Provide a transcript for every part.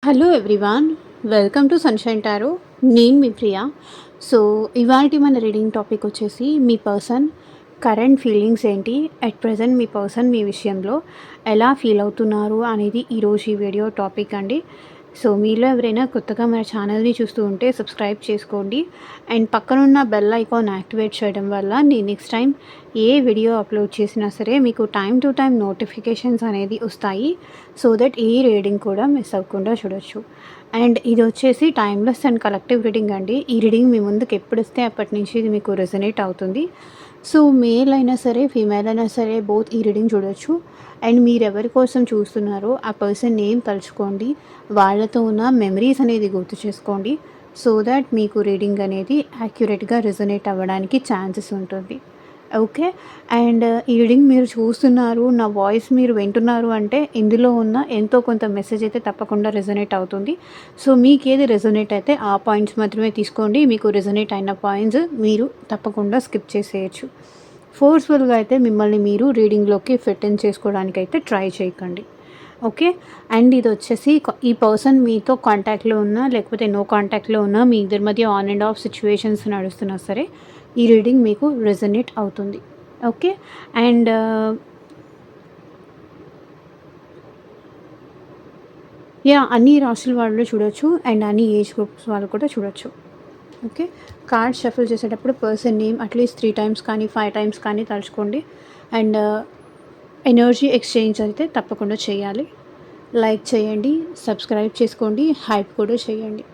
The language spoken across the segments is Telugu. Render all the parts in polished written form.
Hello everyone, welcome to sunshine tarot. నేను మీ ప్రియా. సో ఇవాళ మన రీడింగ్ టాపిక్ వచ్చేసి మీ పర్సన్ కరెంట్ ఫీలింగ్స్ ఏంటి, అట్ ప్రజెంట్ మీ పర్సన్ మీ విషయంలో ఎలా ఫీల్ అవుతున్నారు అనేది ఈరోజు ఈ వీడియో టాపిక్ అండి. సో మీలో ఎవరైనా కొత్తగా మన ఛానల్ని చూస్తూ ఉంటే సబ్స్క్రైబ్ చేసుకోండి అండ్ పక్కనున్న బెల్ ఐకాన్ యాక్టివేట్ చేయడం వల్ల నేను నెక్స్ట్ టైం ఏ వీడియో అప్లోడ్ చేసినా సరే మీకు టైం టు టైం నోటిఫికేషన్స్ అనేది వస్తాయి. సో దట్ ఏ రీడింగ్ కూడా మిస్ అవ్వకుండా చూడొచ్చు. అండ్ ఇది వచ్చేసి టైమ్లెస్ అండ్ కలెక్టివ్ రీడింగ్ అండి. ఈ రీడింగ్ మీ ముందుకు ఎప్పుడు వస్తే అప్పటి నుంచి ఇది మీకు రెజనేట్ అవుతుంది. సో మేల్ అయినా సరే ఫీమేల్ అయినా సరే బోత్ ఈ రీడింగ్ చూడొచ్చు. అండ్ మీరు ఎవరి కోసం చూస్తున్నారో ఆ పర్సన్ నేమ్ తలుచుకోండి, వాళ్ళతో ఉన్న మెమరీస్ అనేది గుర్తు చేసుకోండి. సో దాట్ మీకు రీడింగ్ అనేది యాక్యురేట్గా రెజనేట్ అవ్వడానికి ఛాన్సెస్ ఉంటుంది. ఓకే. అండ్ ఈ రీడింగ్ మీరు చూస్తున్నారు, నా వాయిస్ మీరు వింటున్నారు అంటే ఇందులో ఉన్న ఎంతో కొంత మెసేజ్ అయితే తప్పకుండా రెజనేట్ అవుతుంది. సో మీకు ఏది రెజనేట్ అయితే ఆ పాయింట్స్ మాత్రమే తీసుకోండి. మీకు రెజనేట్ అయిన పాయింట్స్ మీరు తప్పకుండా స్కిప్ చేసేయచ్చు. ఫోర్స్ఫుల్గా అయితే మిమ్మల్ని మీరు రీడింగ్లోకి ఫిట్ ఇన్ చేసుకోవడానికి అయితే ట్రై చేయకండి. ఓకే. అండ్ ఇది వచ్చేసి ఈ పర్సన్ మీతో కాంటాక్ట్లో ఉన్నా లేకపోతే నో కాంటాక్ట్లో ఉన్నా మీ ఇద్దరి మధ్య ఆన్ అండ్ ఆఫ్ సిచ్యువేషన్స్ నడుస్తున్నా సరే ఈ రీడింగ్ మీకు రెజనేట్ అవుతుంది. ఓకే. అండ్ అన్ని రాశుల వాళ్ళు చూడొచ్చు అండ్ అన్ని ఏజ్ గ్రూప్స్ వాళ్ళు కూడా చూడొచ్చు. ఓకే. కార్డ్ షఫుల్ చేసేటప్పుడు పర్సన్ నేమ్ అట్లీస్ట్ 3 టైమ్స్ కానీ 5 టైమ్స్ కానీ తలుచుకోండి. అండ్ ఎనర్జీ ఎక్స్చేంజ్ అయితే తప్పకుండా చేయాలి. లైక్ చేయండి, సబ్స్క్రైబ్ చేసుకోండి, హైప్ కూడా చేయండి.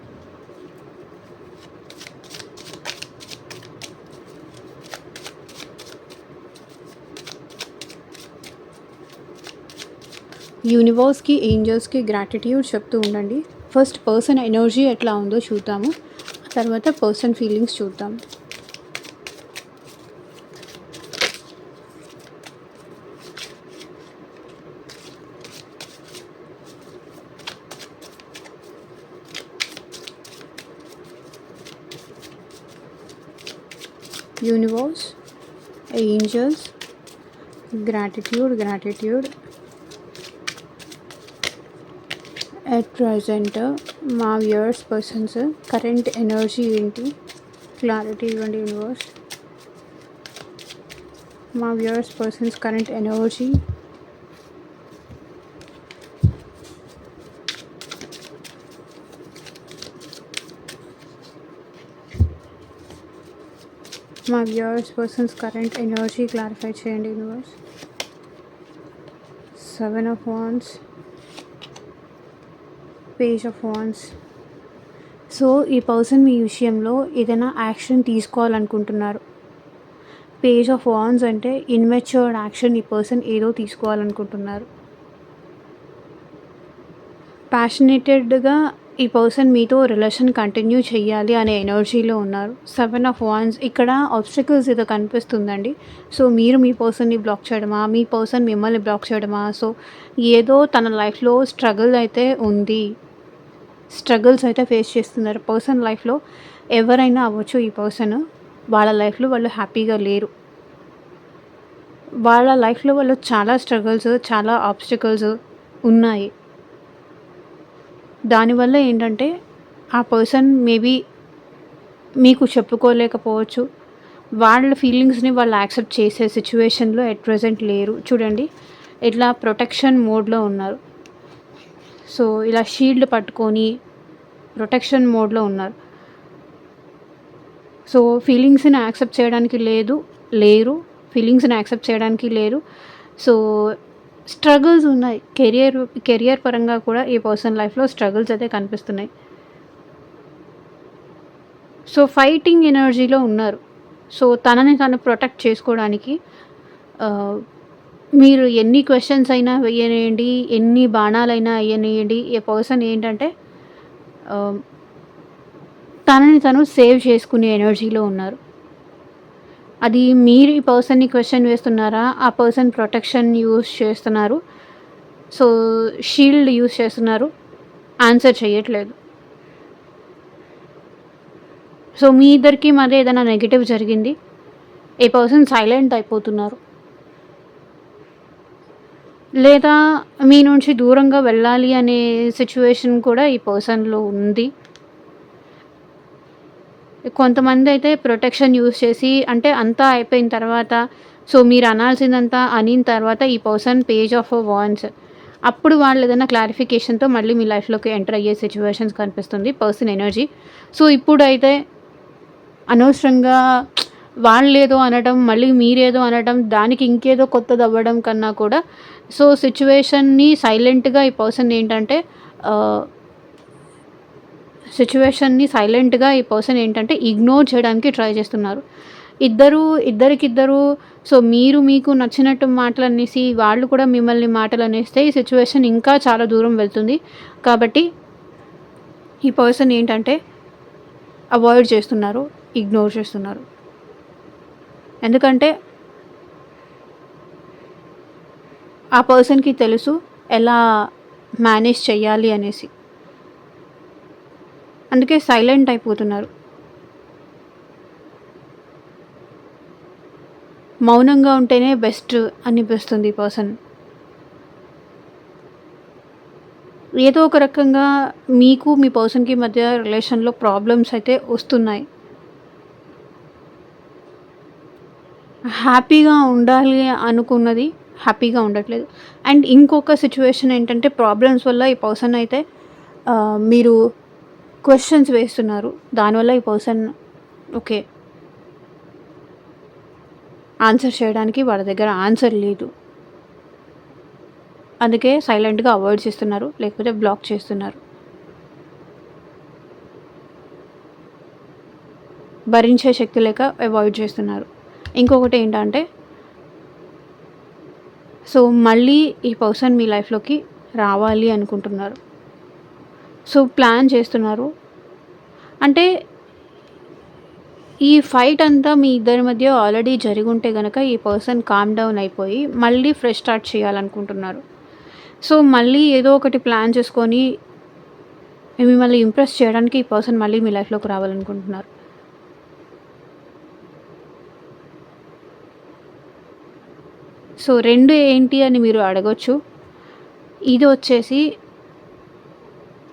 యూనివర్స్కి, ఏంజల్స్కి గ్రాటిట్యూడ్ చెప్తూ ఉండండి. ఫస్ట్ పర్సన్ ఎనర్జీ ఎట్లా ఉందో చూద్దాము, తర్వాత పర్సన్ ఫీలింగ్స్ చూద్దాం. Universe, angels, gratitude at present మా వ్యూయర్స్ పర్సన్స్ కరెంట్ ఎనర్జీ ఏంటి, క్లారిటీ ఇవ్వండి యూనివర్స్. మా వ్యూయర్స్ పర్సన్స్ కరెంట్ ఎనర్జీ, మా viewers persons current energy clarify చేయండి universe. 7 of Wands, Page of Wands. So ఈ పర్సన్ మీ విషయంలో ఏదైనా యాక్షన్ తీసుకోవాలనుకుంటున్నారు. పేజ్ ఆఫ్ వాండ్స్ అంటే ఇన్మెచ్యూర్డ్ యాక్షన్ ఈ పర్సన్ ఏదో తీసుకోవాలనుకుంటున్నారు. ప్యాషనేటెడ్గా ఈ పర్సన్ మీతో రిలేషన్ కంటిన్యూ చేయాలి అనే ఎనర్జీలో ఉన్నారు. 7 of Wands ఇక్కడ ఆబ్స్టికల్స్ ఏదో కనిపిస్తుందండి. సో మీరు మీ పర్సన్ని బ్లాక్ చేయడమా, మీ పర్సన్ మిమ్మల్ని బ్లాక్ చేయడమా, సో ఏదో తన లైఫ్లో స్ట్రగుల్ అయితే ఉంది, స్ట్రగుల్స్ అయితే ఫేస్ చేస్తున్నారు. పర్సన్ లైఫ్లో ఎవరైనా అవ్వచ్చు, ఈ పర్సన్ వాళ్ళ లైఫ్లో వాళ్ళు హ్యాపీగా లేరు. వాళ్ళ లైఫ్లో వాళ్ళు చాలా స్ట్రగుల్స్, చాలా ఆబ్స్టికల్స్ ఉన్నాయి. దానివల్ల ఏంటంటే ఆ పర్సన్ మేబీ మీకు చెప్పుకోలేకపోవచ్చు. వాళ్ళ ఫీలింగ్స్ని వాళ్ళు యాక్సెప్ట్ చేసే సిచ్యువేషన్లో ఎట్ ప్రజెంట్ లేరు. చూడండి, ఇట్లా ప్రొటెక్షన్ మోడ్లో ఉన్నారు. సో ఇలా షీల్డ్ పట్టుకొని ప్రొటెక్షన్ మోడ్లో ఉన్నారు. సో ఫీలింగ్స్ని యాక్సెప్ట్ చేయడానికి లేరు, ఫీలింగ్స్ని యాక్సెప్ట్ చేయడానికి లేరు. సో స్ట్రగుల్స్ ఉన్నాయి. కెరియర్ పరంగా కూడా ఈ పర్సన్ లైఫ్లో స్ట్రగుల్స్ అయితే కనిపిస్తున్నాయి. సో ఫైటింగ్ ఎనర్జీలో ఉన్నారు. సో తనని తను ప్రొటెక్ట్ చేసుకోవడానికి మీరు ఎన్ని క్వశ్చన్స్ అయినా వేయనియండి, ఎన్ని బాణాలైనా వేయనియండి, ఈ పర్సన్ ఏంటంటే తనని తను సేవ్ చేసుకునే ఎనర్జీలో ఉన్నారు. అది మీరు ఈ పర్సన్ని క్వశ్చన్ వేస్తున్నారా, ఆ పర్సన్ ప్రొటెక్షన్ యూస్ చేస్తున్నారు, సో షీల్డ్ యూస్ చేస్తున్నారు, ఆన్సర్ చేయట్లేదు. సో మీ ఇద్దరికి మధ్య ఏదైనా నెగిటివ్ జరిగింది, ఈ పర్సన్ సైలెంట్ అయిపోతున్నారు. లేదా మీ నుంచి దూరంగా వెళ్ళాలి అనే సిట్యుయేషన్ కూడా ఈ పర్సన్‌లో ఉంది. కొంతమందయితే ప్రొటెక్షన్ యూజ్ చేసి అంటే అంతా అయిపోయిన తర్వాత సో మీరు అనాల్సిందంతా అనిన తర్వాత ఈ పర్సన్ పేజ్ ఆఫ్ వాండ్స్ అప్పుడు వాళ్ళు ఏదైనా క్లారిఫికేషన్‌తో మళ్ళీ మీ లైఫ్‌లోకి ఎంటర్ అయ్యే సిట్యుయేషన్స్ కనిపిస్తుంది పర్సన్ ఎనర్జీ. సో ఇప్పుడైతే అనవసరంగా వాళ్ళేదో అనడం, మళ్ళీ మీరేదో అనడం, దానికి ఇంకేదో కొత్తదవ్వడం కన్నా కూడా సో సిట్యుయేషన్‌ని సైలెంట్‌గా ఈ పర్సన్ ఏంటంటే ఆహ్, ఈ పర్సన్ ఏంటంటే ఇగ్నోర్ చేయడానికి ట్రై చేస్తున్నారు. ఇద్దరికిద్దరు సో మీరు మీకు నచ్చినట్టు మాటలనేసి, వాళ్ళు కూడా మిమ్మల్ని మాటలనేస్తే ఈ సిట్యుయేషన్ ఇంకా చాలా దూరం వెళ్తుంది. కాబట్టి ఈ పర్సన్ ఏంటంటే అవాయిడ్ చేస్తున్నారు, ఇగ్నోర్ చేస్తున్నారు. ఎందుకంటే ఆ పర్సన్‌కి తెలుసు ఎలా మేనేజ్ చేయాలి అనేసి. అందుకే సైలెంట్ అయిపోతున్నారు. మౌనంగా ఉంటేనే బెస్ట్ అనిపిస్తుంది ఈ పర్సన్. ఏదో ఒక రకంగా మీకు, మీ పర్సన్‌కి మధ్య రిలేషన్‌లో ప్రాబ్లమ్స్ అయితే వస్తున్నాయి. హ్యాపీగా ఉండాలి అనుకున్నది హ్యాపీగా ఉండట్లేదు. అండ్ ఇంకొక సిట్యుయేషన్ ఏంటంటే ప్రాబ్లమ్స్ వల్ల ఈ పర్సన్ అయితే మీరు క్వెషన్స్ వేస్తున్నారు. దానివల్ల ఈ పర్సన్ ఓకే. ఆన్సర్ చేయడానికి వాళ్ళ దగ్గర ఆన్సర్ లేదు. అందుకే సైలెంట్‌గా అవాయిడ్ చేస్తున్నారు. లేకపోతే బ్లాక్ చేస్తున్నారు. భరించే శక్తి లేక అవాయిడ్ చేస్తున్నారు. ఇంకొకటి ఏంటంటే సో మళ్ళీ ఈ పర్సన్ మీ లైఫ్‌లోకి రావాలి అనుకుంటున్నారు. సో ప్లాన్ చేస్తున్నారు. అంటే ఈ ఫైట్ అంతా మీ ఇద్దరి మధ్య ఆల్రెడీ జరిగుంటే గనక ఈ పర్సన్ కామ్ డౌన్ అయిపోయి మళ్ళీ ఫ్రెష్ స్టార్ట్ చేయాలనుకుంటున్నారు. సో మళ్ళీ ఏదో ఒకటి ప్లాన్ చేసుకొని మిమ్మల్ని ఇంప్రెస్ చేయడానికి ఈ పర్సన్ మళ్ళీ మీ లైఫ్‌లోకి రావాలనుకుంటున్నారు. సో 2 ఏంటి అని మీరు అడగొచ్చు. ఇది వచ్చేసి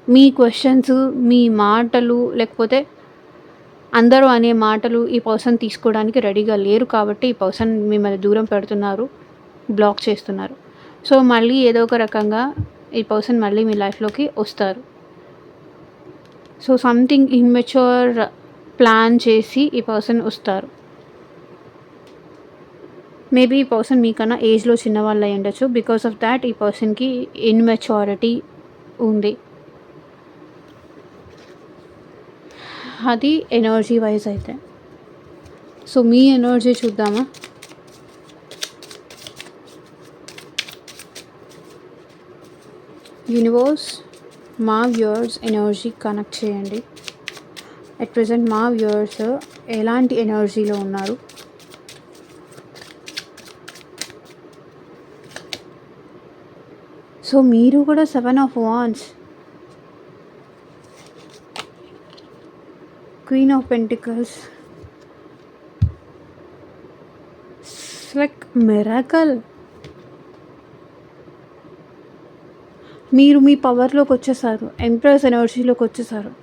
మీ క్వెషన్స్, మీ మాటలు లేకపోతే అందరూ అనే మాటలు ఈ పర్సన్ తీసుకోవడానికి రెడీగా లేరు కాబట్టి ఈ పర్సన్ మిమ్మల్ని దూరం పెడుతున్నారు, బ్లాక్ చేస్తున్నారు. సో మళ్ళీ ఏదో ఒక రకంగా ఈ పర్సన్ మళ్ళీ మీ లైఫ్‌లోకి వస్తారు. సో సంథింగ్ ఇమ్మెచ్యూర్ ప్లాన్ చేసి ఈ పర్సన్ వస్తారు. మేబీ ఈ పర్సన్ మీకన్నా ఏజ్‌లో చిన్నవాళ్ళు అయి ఉండొచ్చు. బికాస్ ఆఫ్ దాట్ ఈ పర్సన్‌కి ఇమ్మెచ్యూరిటీ ఉంది. అది ఎనర్జీ వైజ్ అయితే. సో మీ ఎనర్జీ చూద్దామా? యూనివర్స్ మా వ్యూవర్స్ ఎనర్జీ కనెక్ట్ చేయండి. అట్ ప్రెజెంట్ మా వ్యూవర్స్ ఎలాంటి ఎనర్జీలో ఉన్నారు? సో మీరు కూడా 7 of wands, queen of pentacles, like miracle. మీరు మీ పవర్లోకి వచ్చేసారు. ఎంప్రెస్ ఎనర్జీలోకి వచ్చేసారు.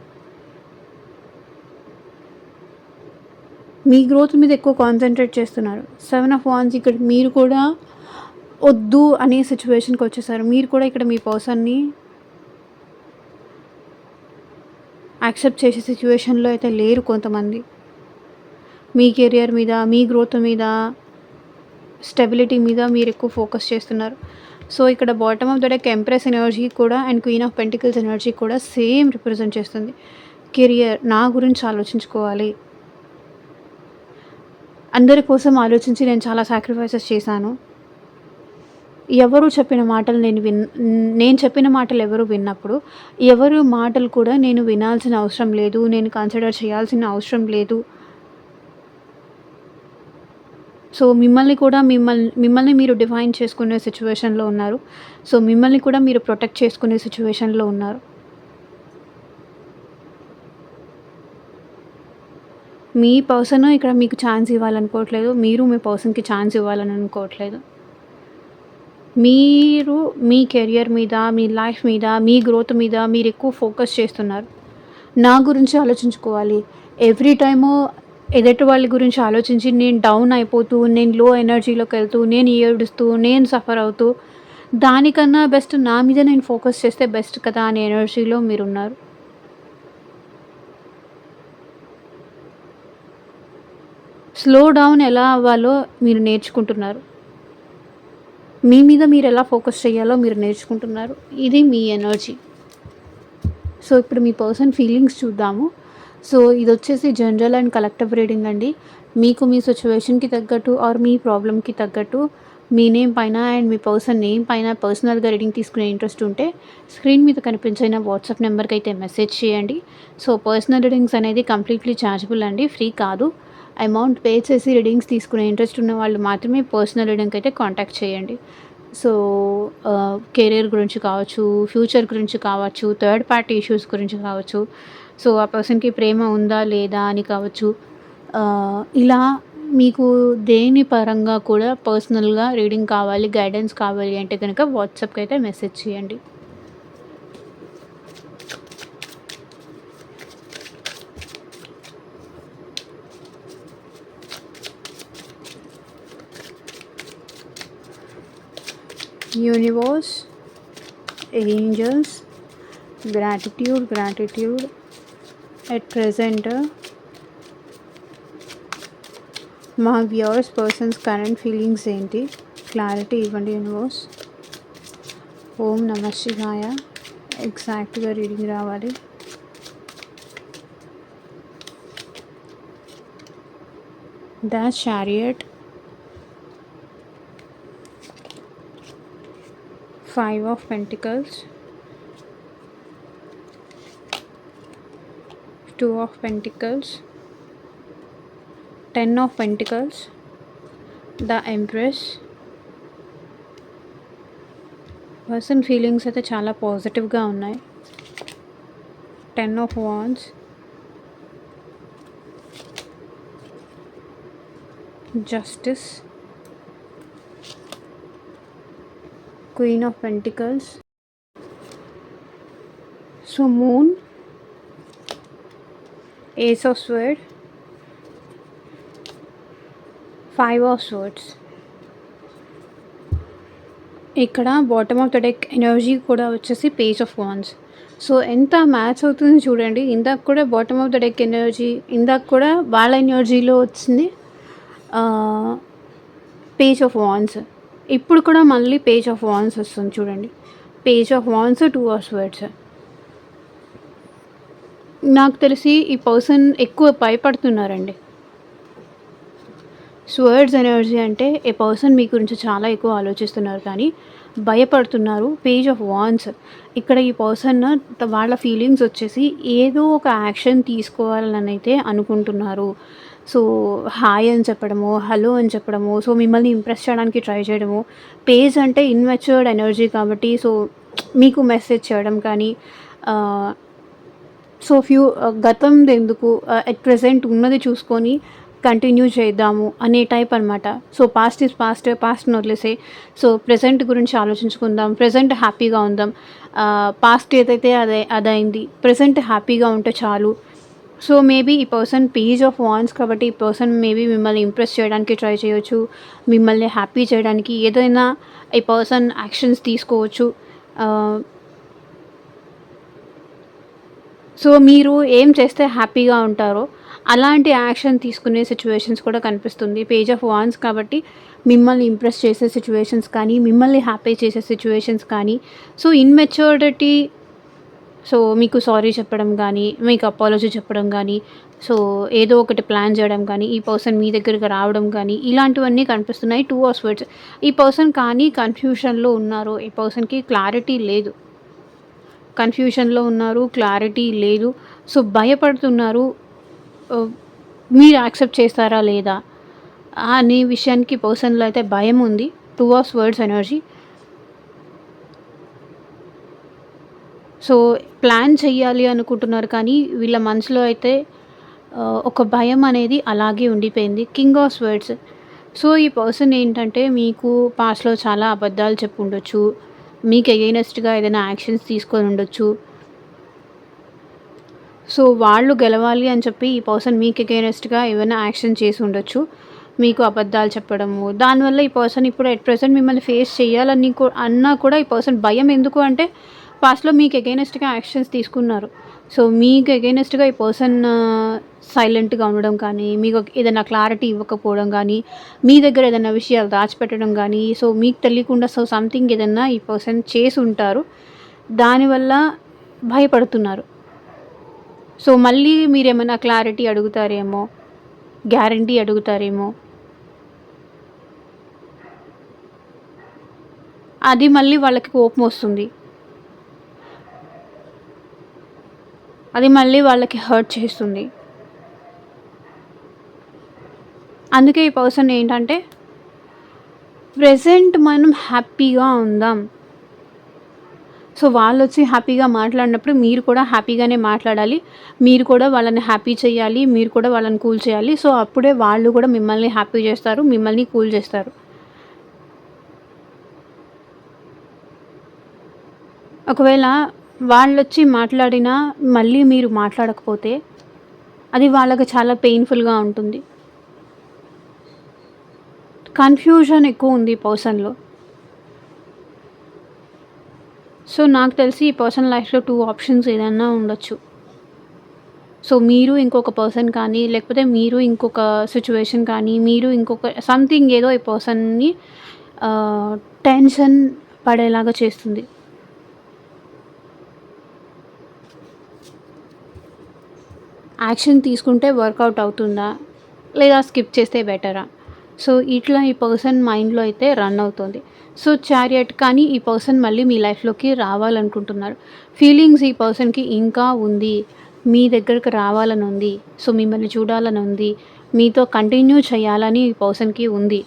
మీ గ్రోత్ మీద ఎక్కువ కాన్సన్ట్రేట్ చేస్తున్నారు. 7 ఆఫ్ వాండ్స్ ఇక్కడ మీరు కూడా వద్దు అనే సిచ్యువేషన్కి వచ్చేసారు. మీరు కూడా ఇక్కడ మీ పర్సన్ని యాక్సెప్ట్ చేసే సిచ్యువేషన్లో అయితే లేరు కొంతమంది. మీ కెరియర్ మీద, మీ గ్రోత్ మీద, స్టెబిలిటీ మీద మీరు ఎక్కువ ఫోకస్ చేస్తున్నారు. సో ఇక్కడ bottom of the deck empress energy కూడా and queen of pentacles energy కూడా సేమ్ రిప్రజెంట్ చేస్తుంది. కెరియర్, నా గురించి ఆలోచించుకోవాలి, అందరి కోసం ఆలోచించి నేను చాలా సాక్రిఫైసెస్ చేశాను. ఎవరు చెప్పిన మాటలు నేను చెప్పిన మాటలు ఎవరు విన్నప్పుడు ఎవరు మాటలు కూడా నేను వినాల్సిన అవసరం లేదు, నేను కన్సిడర్ చేయాల్సిన అవసరం లేదు. సో మిమ్మల్ని మీరు డిఫైన్ చేసుకునే సిచ్యువేషన్లో ఉన్నారు. సో మిమ్మల్ని కూడా మీరు ప్రొటెక్ట్ చేసుకునే సిచ్యువేషన్లో ఉన్నారు. మీ పర్సన్ ఇక్కడ మీకు ఛాన్స్ ఇవ్వాలనుకోవట్లేదు, మీరు మీ పర్సన్కి ఛాన్స్ ఇవ్వాలని అనుకోవట్లేదు. మీరు మీ కెరియర్ మీద, మీ లైఫ్ మీద, మీ గ్రోత్ మీద మీరెక్కువ ఫోకస్ చేస్తున్నారు. నా గురించి ఆలోచించుకోవాలి. ఎవ్రీ టైము ఎదుటి వాళ్ళ గురించి ఆలోచించి నేను డౌన్ అయిపోతూ, నేను లో ఎనర్జీలోకెళ్తూ, నేను ఏడుస్తూ, నేను సఫర్ అవుతూ, దానికన్నా బెస్ట్ నా మీద నేను ఫోకస్ చేస్తే బెస్ట్ కదా అనే ఎనర్జీలో మీరున్నారు. స్లో డౌన్ ఎలా అవ్వాలో మీరు నేర్చుకుంటున్నారు. మీ మీద మీరెలా ఫోకస్ చేయాలో మీరు నేర్చుకుంటున్నారు. ఇది మీ ఎనర్జీ. సో, ఇప్పుడు మీ పర్సన్ ఫీలింగ్స్ చూద్దాము. సో, ఇదొచ్చేసి జనరల్ అండ్ కలెక్టివ్ రీడింగ్ అండి. మీకు మీ సిట్యుయేషన్‌కి తగ్గట్టు ఆర్ మీ ప్రాబ్లమ్‌కి తగ్గట్టు మీ నేమ్ పైన అండ్ మీ పర్సన్ నేమ్ పైన పర్సనల్‌గా రీడింగ్ తీసుకునే ఇంట్రెస్ట్ ఉంటే స్క్రీన్ మీద కనిపించిన వాట్సాప్ నెంబర్‌కైతే మెసేజ్ చేయండి. సో, పర్సనల్ రీడింగ్స్ అనేది కంప్లీట్‌లీ ఛార్జబుల్ అండి. ఫ్రీ కాదు. అమౌంట్ పే చేసి రీడింగ్స్ తీసుకునే ఇంట్రెస్ట్ ఉన్న వాళ్ళు మాత్రమే పర్సనల్ రీడింగ్‌కి అయితే కాంటాక్ట్ చేయండి. సో, కెరియర్ గురించి కావచ్చు, ఫ్యూచర్ గురించి కావచ్చు, థర్డ్ పార్టీ ఇష్యూస్ గురించి కావచ్చు, సో, ఆ పర్సన్‌కి ప్రేమ ఉందా? లేదా? అని కావచ్చు. ఇలా మీకు దేని పరంగా కూడా పర్సనల్‌గా రీడింగ్ కావాలి, గైడెన్స్ కావాలి అంటే గనక వాట్సాప్‌కి అయితే మెసేజ్ చేయండి. Universe, angels, gratitude at present మా వ్యూవర్స్ పర్సన్స్ కరెంట్ ఫీలింగ్స్ ఏంటి? క్లారిటీ ఇవ్వండి యూనివర్స్. ఓం నమః శివాయ. ఎగ్జాక్ట్‌గా రీడింగ్ రావాలి. The chariot, 5 of Pentacles, 2 of Pentacles, 10 of Pentacles, the Empress. Person feelings అయితే చాలా పాజిటివ్గా ఉన్నాయి. 10 of Wands, Justice, Queen of Pentacles. So Moon, Ace of Swords, 5 of Swords. ఇక్కడ bottom of the deck energy కూడా వచ్చేసి పేజ్ ఆఫ్ వాండ్స్. సో ఎంత మ్యాచ్ అవుతుంది చూడండి. ఇందాక కూడా bottom of the deck energy, ఇందాక కూడా వాళ్ళ ఎనర్జీలో వచ్చింది పేజ్ ఆఫ్ వాండ్స్. ఇప్పుడు కూడా మళ్ళీ పేజ్ ఆఫ్ వాండ్స్ వస్తుంది చూడండి. Page of wands, 2 of swords. నాకు తెలిసి ఈ పర్సన్ ఎక్కువ భయపడుతున్నారండి. స్వర్డ్స్ ఎనర్జీ అంటే ఏ పర్సన్ మీ గురించి చాలా ఎక్కువ ఆలోచిస్తున్నారు కానీ భయపడుతున్నారు. పేజ్ ఆఫ్ వాండ్స్, ఇక్కడ ఈ పర్సన్ వాళ్ళ ఫీలింగ్స్ వచ్చేసి ఏదో ఒక యాక్షన్ తీసుకోవాలని అయితే అనుకుంటున్నారు. సో హాయ్ అని చెప్పడము, హలో అని చెప్పడము, సో మిమ్మల్ని ఇంప్రెస్ చేయడానికి ట్రై చేయడము. పేజ్ అంటే ఇన్మెచ్యూర్డ్ ఎనర్జీ కాబట్టి సో మీకు మెసేజ్ చేయడం కానీ సో గతంది ఎందుకు, ఎట్ ప్రెజెంట్ ఉన్నది చూసుకొని కంటిన్యూ చేద్దాము అనే టైప్ అనమాట. సో పాస్ట్ ఈజ్ పాస్ట్, పాస్ట్ని వదిలేసే సో ప్రెజెంట్ గురించి ఆలోచించుకుందాం, ప్రెజెంట్ హ్యాపీగా ఉందాం. పాస్ట్ ఏదైతే అదైంది, ప్రెజెంట్ హ్యాపీగా ఉంటే చాలు. సో మేబీ ఈ పర్సన్ పేజ్ ఆఫ్ వాండ్స్ కాబట్టి ఈ పర్సన్ మేబీ మిమ్మల్ని ఇంప్రెస్ చేయడానికి ట్రై చేయొచ్చు, మిమ్మల్ని హ్యాపీ చేయడానికి ఏదైనా ఈ పర్సన్ యాక్షన్స్ తీసుకోవచ్చు. సో మీరు ఏం చేస్తే హ్యాపీగా ఉంటారో అలాంటి యాక్షన్ తీసుకునే సిచ్యువేషన్స్ కూడా కనిపిస్తుంది. పేజ్ ఆఫ్ వాండ్స్ కాబట్టి మిమ్మల్ని ఇంప్రెస్ చేసే సిచ్యువేషన్స్ కానీ, మిమ్మల్ని హ్యాపీ చేసే సిచ్యువేషన్స్ కానీ, సో ఇన్మెచ్యూరిటీ, సో మీకు సారీ చెప్పడం కానీ, మీకు అపాలజీ చెప్పడం కానీ, సో ఏదో ఒకటి ప్లాన్ చేయడం కానీ, ఈ పర్సన్ మీ దగ్గరికి రావడం కానీ ఇలాంటివన్నీ కనిపిస్తున్నాయి. 2 ఆఫ్ స్వర్డ్స్. ఈ పర్సన్ కానీ కన్ఫ్యూషన్లో ఉన్నారు, ఈ పర్సన్కి క్లారిటీ లేదు, కన్ఫ్యూషన్లో ఉన్నారు, క్లారిటీ లేదు. సో భయపడుతున్నారు, మీరు యాక్సెప్ట్ చేస్తారా లేదా అనే విషయానికి పర్సన్లో అయితే భయం ఉంది. 2 of swords energy. So plan చెయ్యాలి అనుకుంటున్నారు కానీ వీళ్ళ మనసులో అయితే ఒక భయం అనేది అలాగే ఉండిపోయింది. King of swords. సో, ఈ పర్సన్ ఏంటంటే మీకు పాస్ట్‌లో చాలా అబద్ధాలు చెప్పుండొచ్చు. మీకు ఎగైనెస్ట్‌గా ఏదైనా యాక్షన్స్ తీసుకొని ఉండొచ్చు. సో, వాళ్ళు గెలవాలి అని చెప్పి ఈ పర్సన్ మీకు ఎగైనెస్ట్‌గా ఏవైనా యాక్షన్ చేసి ఉండొచ్చు. మీకు అబద్ధాలు చెప్పడము. దానివల్ల ఈ పర్సన్ ఇప్పుడు అట్ ప్రెజెంట్ మిమ్మల్ని ఫేస్ చేయాలని అన్నా కూడా ఈ పర్సన్ భయం ఎందుకు అంటే పాస్ట్‌లో మీకు ఎగైనెస్ట్‌గా యాక్షన్స్ తీసుకున్నారు. సో, మీకు ఎగైనెస్ట్‌గా ఈ పర్సన్ సైలెంట్‌గా ఉండడం కానీ, మీకు ఏదైనా క్లారిటీ ఇవ్వకపోవడం గానీ, మీ దగ్గర ఏదైనా విషయాలు దాచిపెట్టడం గానీ, సో, మీకు తెలియకుండా సంథింగ్ ఏదన్నా ఈ పర్సన్ చేసుంటారు. దానివల్ల భయపడుతున్నారు. సో, మళ్ళీ మీరేమన్నా క్లారిటీ అడుగుతారేమో, గ్యారంటీ అడుగుతారేమో. అది మళ్ళీ వాళ్ళకి కోపమొస్తుంది. అది మళ్ళీ వాళ్ళకి హర్ట్ చేస్తుంది. అందుకే ఈ పర్సన్ ఏంటంటే, ప్రెజెంట్ మనం హ్యాపీగా ఉందాం. సో, వాళ్ళొచ్చి హ్యాపీగా మాట్లాడినప్పుడు మీరు కూడా హ్యాపీగానే మాట్లాడాలి. మీరు కూడా వాళ్ళని హ్యాపీ చేయాలి. మీరు కూడా వాళ్ళని కూల్ చేయాలి. సో, అప్పుడే వాళ్ళు కూడా మిమ్మల్ని హ్యాపీ చేస్తారు. మిమ్మల్ని కూల్ చేస్తారు. ఒకవేళ వాళ్ళొచ్చి మాట్లాడినా మళ్ళీ మీరు మాట్లాడకపోతే అది వాళ్ళకి చాలా పెయిన్‌ఫుల్‌గా ఉంటుంది. కన్‌ఫ్యూజన్ ఎక్కువుంది ఈ పర్సన్‌లో. సో, నాకు తెలిసి ఈ పర్సన్ లైఫ్‌లో 2 ఆప్షన్స్ ఏదన్నా ఉండొచ్చు. సో, మీరు ఇంకొక పర్సన్ కానీ, లేకపోతే మీరు ఇంకొక సిట్యుయేషన్ కానీ, మీరు ఇంకొక సంథింగ్ ఏదో ఈ పర్సన్‌ని ఆహ్, టెన్షన్ పడేలాగా చేస్తుంది. యాక్షన్ తీసుకుంటే వర్కౌట్ అవుతుందా? లేదా స్కిప్ చేస్తే బెటరా? సో, ఇట్లా ఈ పర్సన్ మైండ్‌లో అయితే రన్ అవుతుంది. సో, చారియట్ కానీ ఈ పర్సన్ మళ్ళీ మీ లైఫ్‌లోకి రావాలనుకుంటున్నారు. ఫీలింగ్స్ ఈ పర్సన్‌కి ఇంకా ఉంది. మీ దగ్గరికి రావాలని ఉంది. సో, మిమ్మల్ని చూడాలని ఉంది. మీతో కంటిన్యూ చేయాలని ఈ పర్సన్‌కి ఉంది.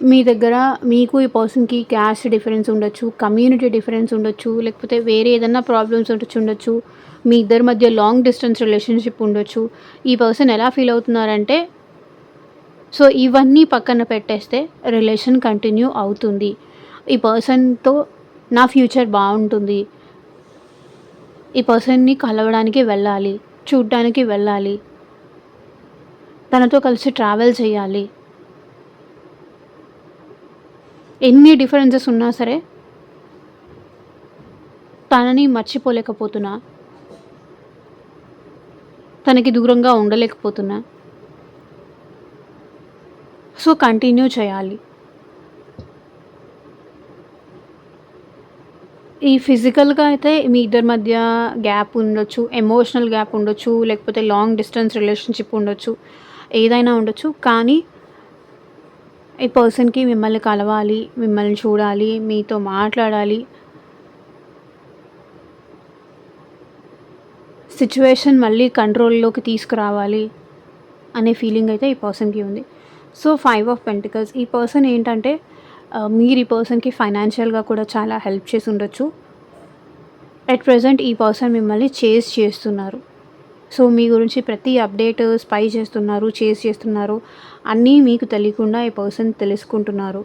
మీ దగ్గర మీకు ఈ పర్సన్‌కి క్యాస్ట్ డిఫరెన్స్ ఉండొచ్చు, కమ్యూనిటీ డిఫరెన్స్ ఉండొచ్చు, లేకపోతే వేరే ఏదన్నా ప్రాబ్లమ్స్ ఉండొచ్చు. మీ ఇద్దరి మధ్య లాంగ్ డిస్టెన్స్ రిలేషన్‌షిప్ ఉండొచ్చు. ఈ పర్సన్ ఎలా ఫీల్ అవుతున్నారంటే, సో, ఇవన్నీ పక్కన పెట్టేస్తే రిలేషన్ కంటిన్యూ అవుతుంది. ఈ పర్సన్‌తో నా ఫ్యూచర్ బావుంటుంది. ఈ పర్సన్‌ని కలవడానికి వెళ్ళాలి, చూడ్డానికి వెళ్ళాలి. తనతో కలిసి ట్రావెల్ చేయాలి. ఎన్ని డిఫరెన్సెస్ ఉన్నా సరే తనని మర్చిపోలేకపోతున్నా. తనకి దూరంగా ఉండలేకపోతున్నా. సో, కంటిన్యూ చేయాలి. ఈ ఫిజికల్‌గా అయితే మీ ఇద్దరి మధ్య గ్యాప్ ఉండొచ్చు. ఎమోషనల్ గ్యాప్ ఉండొచ్చు. లేకపోతే లాంగ్ డిస్టెన్స్ రిలేషన్‌షిప్ ఉండొచ్చు. ఏదైనా ఉండొచ్చు. కానీ ఈ పర్సన్‌కి మిమ్మల్ని కలవాలి, మిమ్మల్ని చూడాలి, మీతో మాట్లాడాలి. సిట్యుయేషన్ మళ్ళీ కంట్రోల్‌లోకి తీసుకురావాలి అనే ఫీలింగ్ అయితే ఈ పర్సన్‌కి ఉంది. సో, 5 ఆఫ్ పెంటికల్స్ ఈ పర్సన్ ఏంటంటే మీరు ఈ పర్సన్‌కి ఫైనాన్షియల్‌గా కూడా చాలా హెల్ప్ చేసి ఉండొచ్చు. అట్ ప్రెజెంట్ ఈ పర్సన్ మిమ్మల్ని చేజ్ చేస్తున్నారు. సో, మీ గురించి ప్రతి అప్డేట్ స్పై చేస్తున్నారు, చేజ్ చేస్తున్నారు. అన్నీ మీకు తెలియకుండా ఈ పర్సన్ తెలుసుకుంటున్నారు.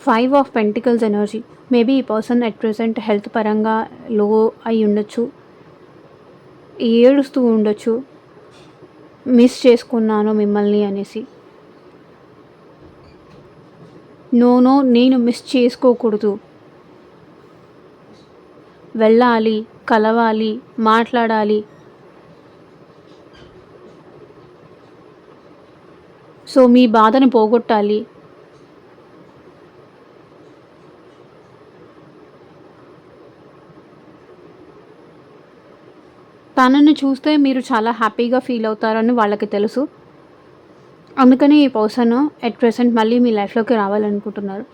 5 ఆఫ్ పెంటికల్స్ ఎనర్జీ మేబీ ఈ పర్సన్ అట్ ప్రెజెంట్ హెల్త్ పరంగా లో అయి ఉండొచ్చు. ఏడుస్తూ ఉండొచ్చు. మిస్ చేసుకున్నాను మిమ్మల్ని అనేసి. నో, నేను మిస్ చేసుకోకూడదు. వెళ్ళాలి, కలవాలి, మాట్లాడాలి. సో, మీ బాధను పోగొట్టాలి. తనని చూస్తే మీరు చాలా హ్యాపీగా ఫీల్ అవుతారని వాళ్ళకి తెలుసు. అందుకని ఈ పర్సన్ అట్ ప్రెజెంట్ మళ్ళీ మీ లైఫ్‌లోకి రావాలనుకుంటున్నారు.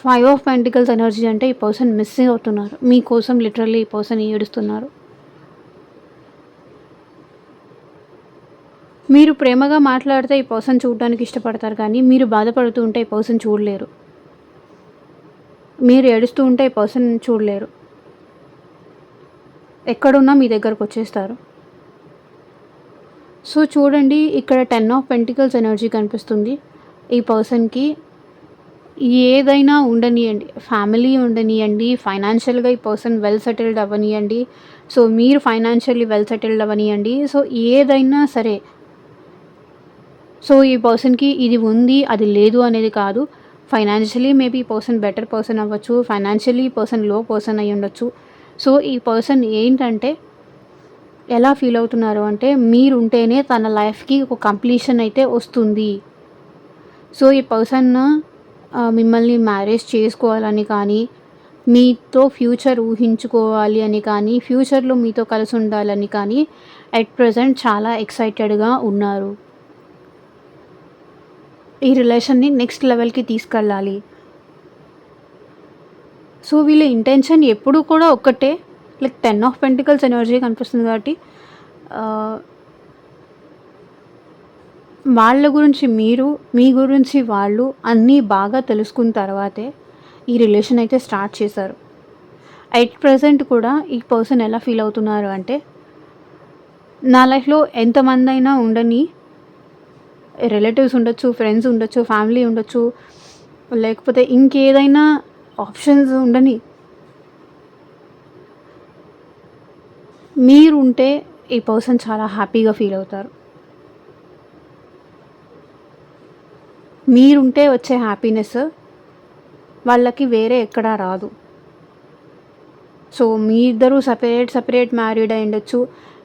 5 ఆఫ్ పెంటికల్స్ ఎనర్జీ అంటే ఈ పర్సన్ మిస్ అవుతున్నారు. మీకోసం లిటరల్లీ ఈ పర్సన్ ఏడుస్తున్నారు. మీరు ప్రేమగా మాట్లాడితే ఈ పర్సన్ చూడడానికి ఇష్టపడతారు కానీ, మీరు బాధపడుతూ ఉంటే ఈ పర్సన్ చూడలేరు. మీరు ఏడుస్తూ ఉంటే ఈ పర్సన్ చూడలేరు. ఎక్కడున్నా మీ దగ్గరకు వచ్చేస్తారు. సో చూడండి, ఇక్కడ 10 ఆఫ్ పెంటికల్స్ ఎనర్జీ కనిపిస్తుంది. ఈ పర్సన్‌కి ఏదైనా ఉండనియండి, ఫ్యామిలీ ఉండనియండి, ఫైనాన్షియల్‌గా ఈ పర్సన్ వెల్ సెటిల్డ్ అవ్వనియండి, సో మీరు ఫైనాన్షియల్లీ వెల్ సెటిల్డ్ అవ్వనియండి, సో ఏదైనా సరే. సో ఈ పర్సన్‌కి ఇది ఉంది, అది లేదు అనేది కాదు. ఫైనాన్షియల్లీ మేబీ ఈ పర్సన్ బెటర్ పర్సన్ అవ్వచ్చు, ఫైనాన్షియల్లీ ఈ పర్సన్ లో పర్సన్ అయ్యి ఉండొచ్చు. సో ఈ పర్సన్ ఏంటంటే ఎలా ఫీల్ అవుతున్నారు అంటే, మీరుంటేనే తన లైఫ్‌కి ఒక కంప్లీషన్ అయితే వస్తుంది. సో ఈ పర్సన్ మిమ్మల్ని మ్యారేజ్ చేసుకోవాలని కానీ, మీతో ఫ్యూచర్ ఊహించుకోవాలి అని కానీ, ఫ్యూచర్‌లో మీతో కలిసి ఉండాలని కానీ ఎట్ ప్రెజెంట్ చాలా ఎక్సైటెడ్‌గా ఉన్నారు. ఈ రిలేషన్‌ని నెక్స్ట్ లెవెల్‌కి తీసుకెళ్ళాలి. సో వీళ్ళ ఇంటెన్షన్ ఎప్పుడూ కూడా ఒక్కటే. లైక్ 10 ఆఫ్ పెంటికల్స్ ఎనర్జీ కనిపిస్తుంది కాబట్టి వాళ్ళ గురించి మీరు, మీ గురించి వాళ్ళు అన్నీ బాగా తెలుసుకున్న తర్వాతే ఈ రిలేషన్ అయితే స్టార్ట్ చేశారు. ఎట్ ప్రెజెంట్ కూడా ఈ పర్సన్ ఎలా ఫీల్ అవుతున్నారు అంటే, నా లైఫ్‌లో ఎంతమందైనా ఉండని, రిలేటివ్స్ ఉండొచ్చు, ఫ్రెండ్స్ ఉండొచ్చు, ఫ్యామిలీ ఉండొచ్చు, లేకపోతే ఇంకేదైనా ఆప్షన్స్ ఉండని, మీరుంటే ఈ పర్సన్ చాలా హ్యాపీగా ఫీల్ అవుతారు. మీరుంటే వచ్చే హ్యాపీనెస్ వాళ్ళకి వేరే ఎక్కడా రాదు. సో మీ ఇద్దరు సెపరేట్ మ్యారీడ్ అయి ఉండొచ్చు,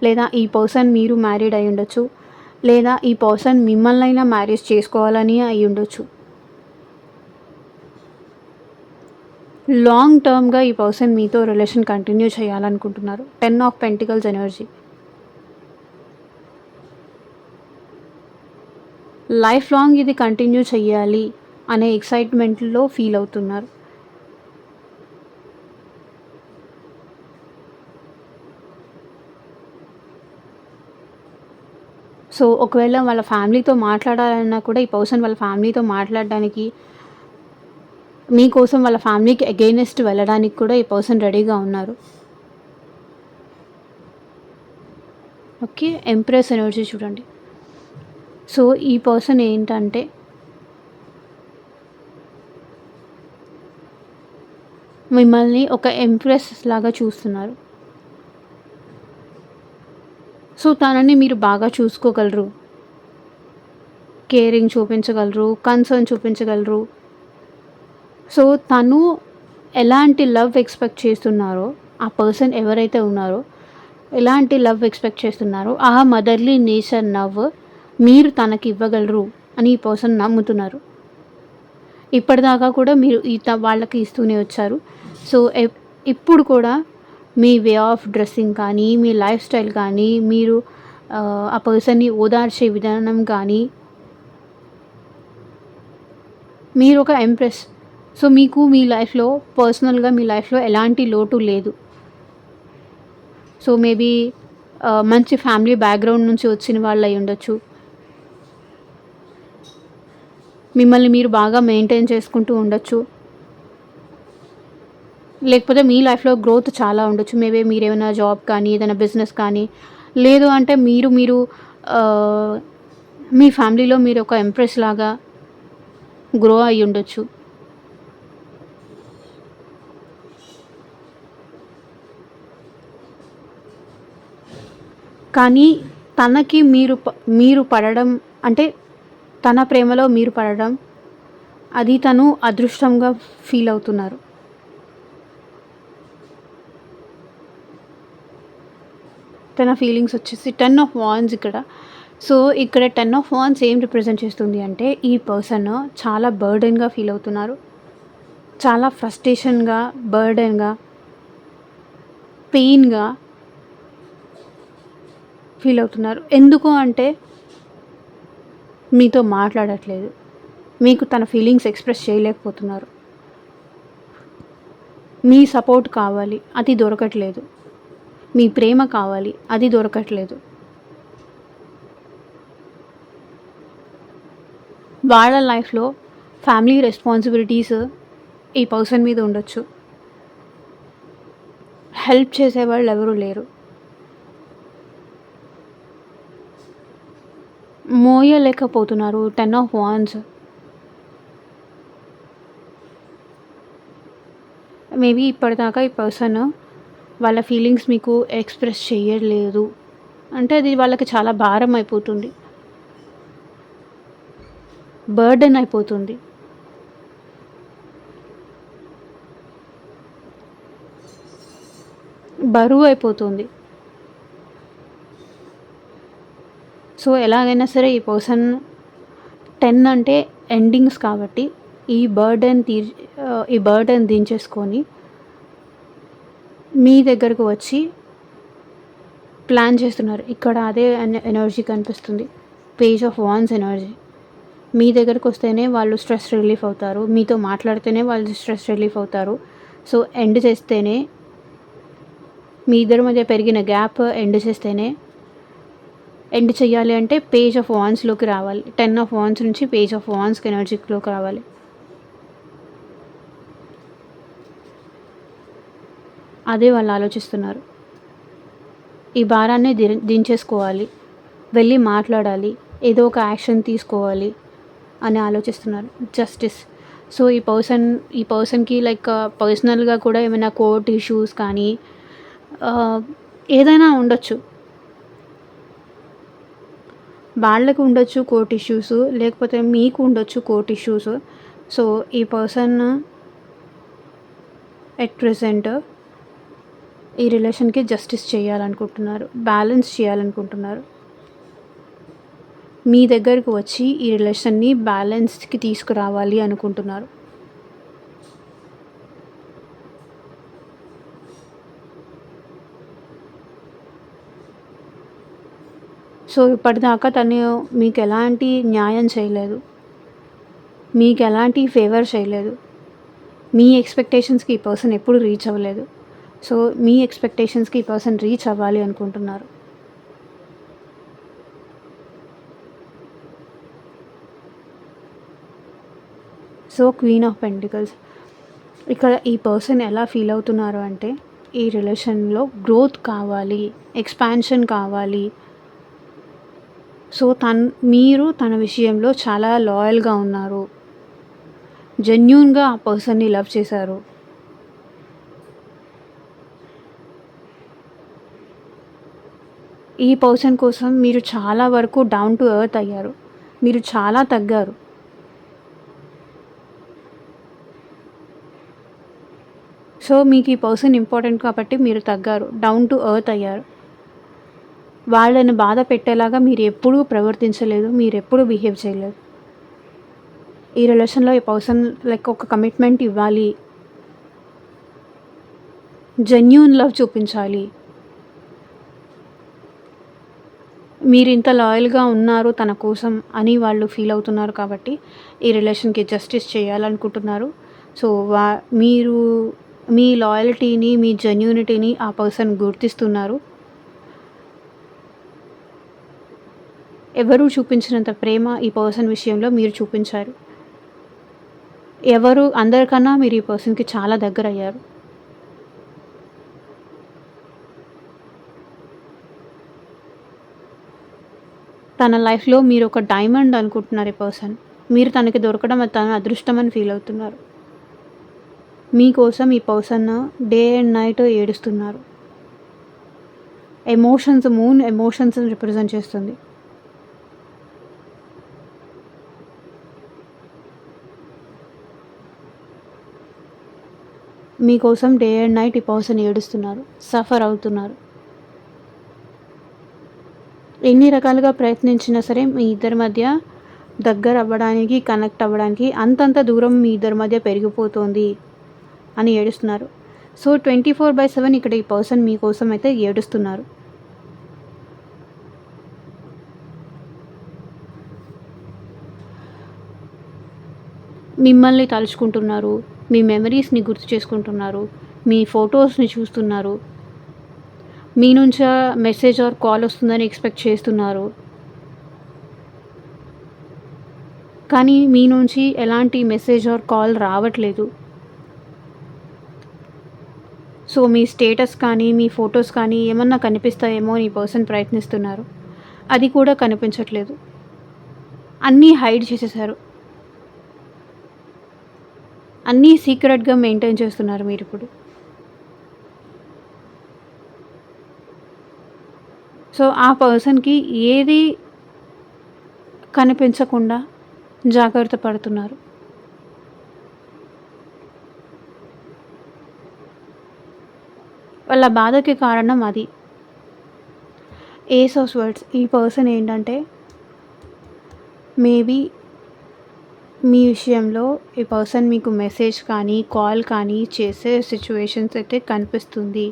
లేదా ఈ పర్సన్ మీరు మ్యారీడ్ అయి ఉండొచ్చు, లేదా ఈ పర్సన్ మిమ్మల్నైనా మ్యారేజ్ చేసుకోవాలని అయి ఉండొచ్చు. లాంగ్ టర్మ్‌గా ఈ పర్సన్ మీతో రిలేషన్ కంటిన్యూ చేయాలనుకుంటున్నారు. 10 of pentacles energy. Life long ఇది కంటిన్యూ చెయ్యాలి అనే ఎక్సైట్మెంట్లో ఫీల్ అవుతున్నారు. సో ఒకవేళ వాళ్ళ ఫ్యామిలీతో మాట్లాడాలన్నా కూడా ఈ పర్సన్ వాళ్ళ ఫ్యామిలీతో మాట్లాడడానికి, మీకోసం వాళ్ళ ఫ్యామిలీకి అగెయినెస్ట్ వెళ్ళడానికి కూడా ఈ పర్సన్ రెడీగా ఉన్నారు. ఓకే, ఎంప్రెస్ ఎనర్జీ చూడండి. సో ఈ పర్సన్ ఏంటంటే, మిమ్మల్ని ఒక ఎంప్రెస్ లాగా చూస్తున్నారు. సో తనని మీరు బాగా చూసుకోగలరు, కేరింగ్ చూపించగలరు, కన్సర్న్ చూపించగలరు. సో తను ఎలాంటి లవ్ ఎక్స్పెక్ట్ చేస్తున్నారో, ఆ పర్సన్ ఎవరైతే ఉన్నారో ఎలాంటి లవ్ ఎక్స్పెక్ట్ చేస్తున్నారో ఆ మదర్లీ నేచర్ లవ్ మీరు తనకి ఇవ్వగలరు అని ఈ పర్సన్ నమ్ముతున్నారు. ఇప్పటిదాకా కూడా మీరు వాళ్ళకి ఇస్తూనే వచ్చారు. సో ఇప్పుడు కూడా మీ వే ఆఫ్ డ్రెస్సింగ్ కానీ, మీ లైఫ్ స్టైల్ కానీ, మీరు ఆ పర్సన్ని ఓదార్చే విధానం కానీ, మీరు ఒక ఎంప్రెస్. సో మీకు మీ లైఫ్లో పర్సనల్గా మీ లైఫ్లో ఎలాంటి లోటు లేదు. సో మేబీ మంచి ఫ్యామిలీ బ్యాక్గ్రౌండ్ నుంచి వచ్చిన వాళ్ళు అయి ఉండొచ్చు, మిమ్మల్ని మీరు బాగా మెయింటైన్ చేసుకుంటూ ఉండొచ్చు, లేకపోతే మీ లైఫ్లో గ్రోత్ చాలా ఉండొచ్చు. మేబీ మీరు ఏమైనా జాబ్ కానీ, ఏదైనా బిజినెస్ కానీ, లేదు అంటే మీరు మీ ఫ్యామిలీలో మీరు ఒక ఎంప్రెస్ లాగా గ్రో అయ్యి ఉండొచ్చు. కానీ తనకి మీరు పడడం అంటే, తన ప్రేమలో మీరు పడడం, అది తను అదృష్టంగా ఫీల్ అవుతున్నారు. తన ఫీలింగ్స్ వచ్చేసి 10 ఆఫ్ వాండ్స్ ఇక్కడ. సో ఇక్కడ 10 ఆఫ్ వాండ్స్ ఏం రిప్రజెంట్ చేస్తుంది అంటే, ఈ పర్సన్ చాలా బర్డెన్గా ఫీల్ అవుతున్నారు, చాలా ఫ్రస్ట్రేషన్గా, బర్డెన్గా, పెయిన్గా ఫీల్ అవుతున్నారు. ఎందుకు అంటే మీతో మాట్లాడట్లేదు, మీకు తన ఫీలింగ్స్ ఎక్స్ప్రెస్ చేయలేకపోతున్నారు. మీ సపోర్ట్ కావాలి, అది దొరకట్లేదు. మీ ప్రేమ కావాలి, అది దొరకట్లేదు. వాళ్ళ లైఫ్లో ఫ్యామిలీ రెస్పాన్సిబిలిటీస్ ఈ పర్సన్ మీద ఉండొచ్చు, హెల్ప్ చేసేవాళ్ళు ఎవరు లేరు. మోయలేకపోతున్నారు 10 ఆఫ్ వాండ్స్. మేబీ ఇప్పటిదాకా ఈ పర్సన్ వాళ్ళ ఫీలింగ్స్ మీకు ఎక్స్‌ప్రెస్ చెయ్యలేదు. అంటే అది వాళ్ళకి చాలా భారం అయిపోతుంది. బర్డెన్ అయిపోతుంది. బరువు అయిపోతుంది. సో, ఎలాగైనా సరే ఈ పర్సన్ 10 అంటే ఎండింగ్స్ కాబట్టి ఈ బర్డెన్ దించేసుకొని మీ దగ్గరకు వచ్చి ప్లాన్ చేస్తున్నారు. ఇక్కడ అదే ఎనర్జీ కనిపిస్తుంది. Page of wands energy. మీ దగ్గరకు వస్తేనే వాళ్ళు స్ట్రెస్ రిలీఫ్ అవుతారు. మీతో మాట్లాడితేనే వాళ్ళు స్ట్రెస్ రిలీఫ్ అవుతారు. సో, ఎండ్ చేస్తేనే మీ ఇద్దరి మధ్య పెరిగిన గ్యాప్ ఎండ్ చేస్తేనే ఎండ్ చేయాలి అంటే పేజ్ ఆఫ్ వాండ్స్‌లోకి రావాలి. 10 ఆఫ్ వాండ్స్ నుంచి పేజ్ ఆఫ్ వాండ్స్‌కి ఎనర్జీలోకి రావాలి. అదే వాళ్ళు ఆలోచిస్తున్నారు. ఈ భారాన్ని దించేసుకోవాలి. వెళ్ళి మాట్లాడాలి. ఏదో ఒక యాక్షన్ తీసుకోవాలి అని ఆలోచిస్తున్నారు. జస్టిస్. సో, ఈ పర్సన్‌కి లైక్ పర్సనల్‌గా కూడా ఏమైనా కోర్ట్ ఇష్యూస్ కానీ ఏదైనా ఉండొచ్చు. వాళ్ళకి ఉండొచ్చు కోర్ట్ ఇష్యూస్, లేకపోతే మీకు ఉండొచ్చు కోర్ట్ ఇష్యూస్. సో, ఈ పర్సన్ ఎట్ ప్రెజెంట్ ఈ రిలేషన్‌కి జస్టిస్ చేయాలనుకుంటున్నారు. బ్యాలెన్స్ చేయాలనుకుంటున్నారు. మీ దగ్గరకు వచ్చి ఈ రిలేషన్ని బ్యాలెన్స్‌కి తీసుకురావాలి అనుకుంటున్నారు. సో, ఇప్పటిదాకా తను మీకు ఎలాంటి న్యాయం చేయలేదు. మీకు ఎలాంటి ఫేవర్ చేయలేదు. మీ ఎక్స్‌పెక్టేషన్స్‌కి ఈ పర్సన్ ఎప్పుడు రీచ్ అవ్వలేదు. సో, మీ ఎక్స్‌పెక్టేషన్స్‌కి ఈ పర్సన్ రీచ్ అవ్వాలి అనుకుంటున్నారు. So, queen of pentacles. ఇక్కడ ఈ పర్సన్ ఎలా ఫీల్ అవుతున్నారు అంటే, ఈ రిలేషన్‌లో గ్రోత్ కావాలి, ఎక్స్‌పాన్షన్ కావాలి. సో, మీరు తన విషయంలో చాలా లాయల్‌గా ఉన్నారు. జెన్యూన్‌గా ఆ పర్సన్‌ని లవ్ చేశారు. ఈ పర్సన్ కోసం మీరు చాలా వరకు డౌన్ టు ఎర్త్ అయ్యారు. మీరు చాలా తగ్గారు. సో, మీకు ఈ పర్సన్ ఇంపార్టెంట్ కాబట్టి మీరు తగ్గారు. డౌన్ టు ఎర్త్ అయ్యారు. వాళ్ళని బాధ పెట్టేలాగా మీరు ఎప్పుడూ ప్రవర్తించలేదు. మీరు ఎప్పుడూ బిహేవ్ చేయలేదు. ఈ రిలేషన్‌లో ఈ పర్సన్ లైక్ ఒక కమిట్మెంట్ ఇవ్వాలి. జెన్యూన్ లవ్ చూపించాలి. మీరు ఇంత లాయల్‌గా ఉన్నారు తన కోసం అని వాళ్ళు ఫీల్ అవుతున్నారు కాబట్టి ఈ రిలేషన్‌కి జస్టిస్ చేయాలనుకుంటున్నారు. సో, మీరు మీ లాయల్టీని, మీ జెన్యూనిటీని ఆ పర్సన్ గుర్తిస్తున్నారు. ఎవరు చూపించినంత ప్రేమ ఈ పర్సన్ విషయంలో మీరు చూపించారు. అందరికన్నా మీరు ఈ పర్సన్‌కి చాలా దగ్గరయ్యారు. తన లైఫ్‌లో మీరు ఒక డైమండ్ అనుకుంటున్నారు ఈ పర్సన్. మీరు తనకి దొరకడం తన అదృష్టం అని ఫీల్ అవుతున్నారు. మీకోసం ఈ పర్సన్ డే అండ్ నైట్ ఏడుస్తున్నారు. మూన్ ఎమోషన్స్‌ని రిప్రజెంట్ చేస్తుంది. మీకోసం డే అండ్ నైట్ ఈ పర్సన్ ఏడుస్తున్నారు. సఫర్ అవుతున్నారు. ఎన్ని రకాలుగా ప్రయత్నించినా సరే మీ ఇద్దరి మధ్య దగ్గర అవ్వడానికి, కనెక్ట్ అవ్వడానికి అంతంత దూరం మీ ఇద్దరి మధ్య పెరిగిపోతుంది అని ఏడుస్తున్నారు. సో, 24/7 ఇక్కడ ఈ పర్సన్ మీకోసం అయితే ఏడుస్తున్నారు. మిమ్మల్ని తలుచుకుంటున్నారు. మీ మెమరీస్‌ని గుర్తు చేసుకుంటున్నారు. మీ ఫొటోస్‌ని చూస్తున్నారు. మీ నుంచా మెసేజ్ ఆర్ కాల్ వస్తుందని ఎక్స్‌పెక్ట్ చేస్తున్నారు. కానీ మీ నుంచి ఎలాంటి మెసేజ్ ఆర్ కాల్ రావట్లేదు. సో మీ స్టేటస్ కానీ మీ ఫొటోస్ కానీ ఏమన్నా కనిపిస్తాయేమో అని ఈ పర్సన్ ప్రయత్నిస్తున్నారు. అది కూడా కనిపించట్లేదు. అన్నీ హైడ్ చేసేసారు. అన్నీ సీక్రెట్గా మెయింటైన్ చేస్తున్నారు మీరు ఇప్పుడు. సో ఆ పర్సన్కి ఏది కనిపించకుండా జాగ్రత్త పడుతున్నారు. వాళ్ళ బాధకి కారణం అది. Ace of swords. ఈ పర్సన్ ఏంటంటే మేబీ మీ విషయంలో ఈ పర్సన్ మీకు మెసేజ్ కానీ కాల్ కానీ చేసే సిచ్యువేషన్స్ అయితే కనిపిస్తుంది.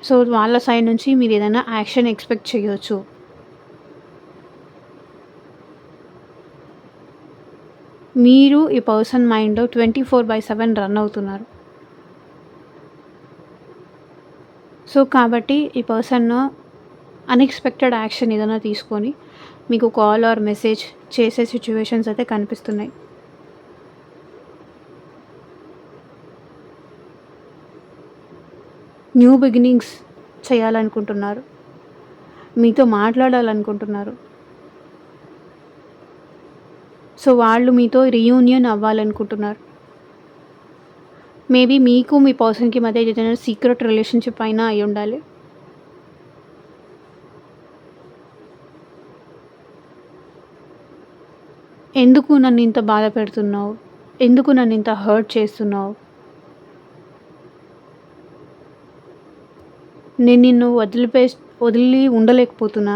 సో వాళ్ళ సైడ్ నుంచి మీరు ఏదైనా యాక్షన్ ఎక్స్పెక్ట్ చేయొచ్చు. మీరు ఈ పర్సన్ మైండ్లో 24/7 రన్ అవుతున్నారు. సో కాబట్టి ఈ పర్సన్ అన్ఎక్స్పెక్టెడ్ యాక్షన్ ఏదైనా తీసుకొని మీకు కాల్ ఆర్ మెసేజ్ చేసే సిచ్యువేషన్స్ అయితే కనిపిస్తున్నాయి. న్యూ బిగినింగ్స్ చేయాలనుకుంటున్నారు. మీతో మాట్లాడాలనుకుంటున్నారు. సో వాళ్ళు మీతో రీయూనియన్ అవ్వాలనుకుంటున్నారు. మేబీ మీకు మీ పర్సన్కి మధ్య ఏదైనా సీక్రెట్ రిలేషన్షిప్ అయినా అయి ఉండాలి. ఎందుకు నన్ను ఇంత బాధ పెడుతున్నావు, ఎందుకు నన్ను ఇంత హర్ట్ చేస్తున్నావు, నేను నిన్ను వదిలి ఉండలేకపోతున్నా,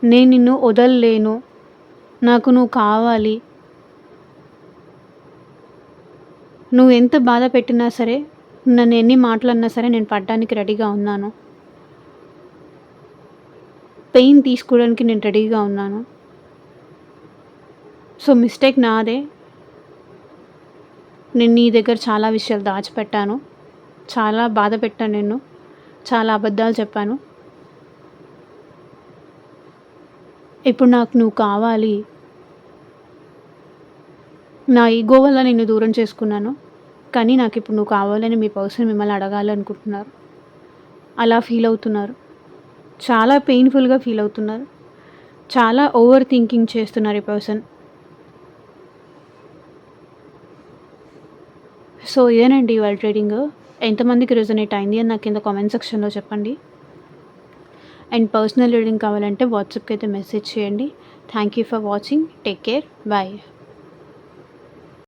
నేను నిన్ను వదలలేను, నాకు నువ్వు కావాలి, నువ్వు ఎంత బాధ పెట్టినా సరే, నన్ను ఎన్ని మాటలన్నా సరే నేను పడడానికి రెడీగా ఉన్నాను, పెయిన్ తీసుకోవడానికి నేను రెడీగా ఉన్నాను. సో మిస్టేక్ నాదే. నేను నీ దగ్గర చాలా విషయాలు దాచిపెట్టాను, చాలా బాధ పెట్టాను, నిన్ను చాలా అబద్ధాలు చెప్పాను. ఇప్పుడు నాకు నువ్వు కావాలి. నా ఈగో వల్ల నిన్ను దూరం చేసుకున్నాను, కానీ నాకు ఇప్పుడు నువ్వు కావాలని మీ పర్సన్ మిమ్మల్ని అడగాలనుకుంటున్నారు. అలా ఫీల్ అవుతున్నారు. చాలా పెయిన్ఫుల్గా ఫీల్ అవుతున్నారు. చాలా ఓవర్ థింకింగ్ చేస్తున్నారు ఈ పర్సన్. సో ఇదేనండి ఇవాళ ట్రేడింగ్. ఎంతమందికి రెజొనేట్ అయింది అని నాకు కింద కామెంట్ సెక్షన్లో చెప్పండి. అండ్ పర్సనల్ రీడింగ్ కావాలంటే వాట్సాప్కి అయితే మెసేజ్ చేయండి. Thank you for watching. Take care. Bye.